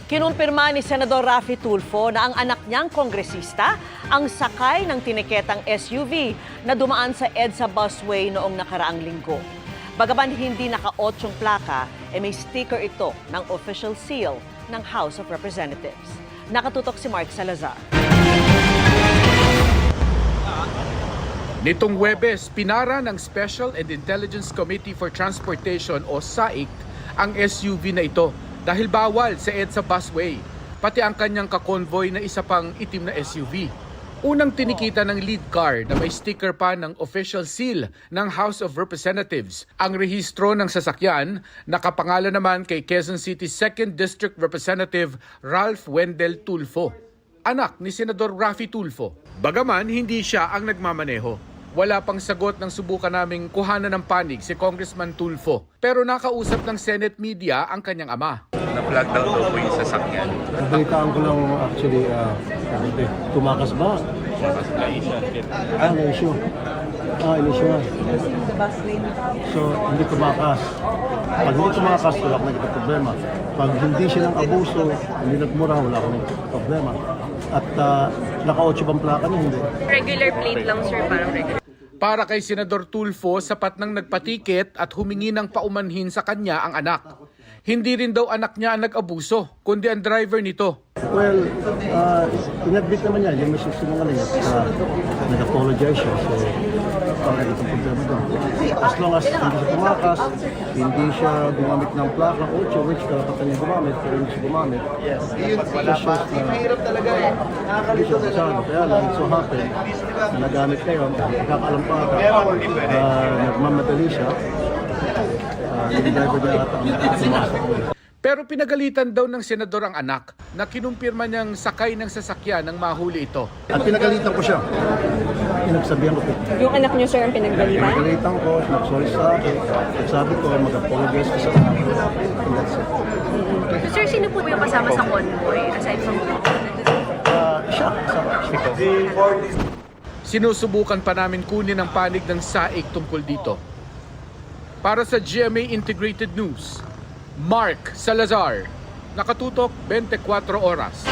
Kinumpirma ni Senador Raffy Tulfo na ang anak niyang kongresista ang sakay ng tiniketang SUV na dumaan sa EDSA busway noong nakaraang linggo. Bagaman hindi naka-8 plaka, may sticker ito ng official seal ng House of Representatives. Nakatutok si Mark Salazar. Nitong Huwebes, pinara ng Special and Intelligence Committee for Transportation o SAIC ang SUV na ito dahil bawal sa EDSA busway, pati ang kanyang kakonvoy na isa pang itim na SUV. Unang tinikita ng lead car na may sticker pa ng official seal ng House of Representatives. Ang rehistro ng sasakyan nakapangalan naman kay Quezon City 2nd District Representative Ralph Wendell Tulfo, anak ni Senador Raffy Tulfo. Bagaman hindi siya ang nagmamaneho. Wala pang sagot ng subukan naming kuhanan ng panig si Congressman Tulfo. Pero nakausap ng Senate media ang kanyang ama. Na-flag down daw po yung sasakyan. Nabalitaan ko lang actually, tumakas ba? Na-issue. In-issue na. So, hindi tumakas. Pag hindi tumakas, wala akong naging problema. Pag hindi siya ng abuso, hindi nagmura, wala akong naging problema. At naka-8 bang plaka niya, hindi. Regular plate lang, sir, parang regular. Para kay Senador Tulfo, sapat nang nagpatiket at humingi ng paumanhin sa kanya ang anak. Hindi rin daw anak niya ang nag-abuso, kundi ang driver nito. Well, in-admit naman niya, yung may sinungaling at nag-apologize siya. So, parang itong problema doon. As long as hindi siya tumakas, hindi siya gumamit ng plaka, 8, which karapatan niya gumamit, pero hindi siya gumamit. Mahirap talaga eh. Hindi siya kasano. Kaya lang, it so happen, na nagamit kayo, nakakaalam pa ka, nagmamadali siya. Yung driver niya ata ang tumasok. Pero pinagalitan daw ng senador ang anak na kinumpirma niyang sakay ng sasakyan ng mahuli ito. At pinagalitan ko siya. Pinagsabihan ko. Yung anak niyo, sir, ang pinagdalitan? Pinagalitan ko, nag-sorry sa akin. Sabi ko, mag-apologize ko sa akin. That's it. Sir, sino po yung kasama sa convoy aside from Siya. Sinusubukan pa namin kunin ang panig ng SAIC tungkol dito. Para sa GMA Integrated News, Mark Salazar, nakatutok 24 oras.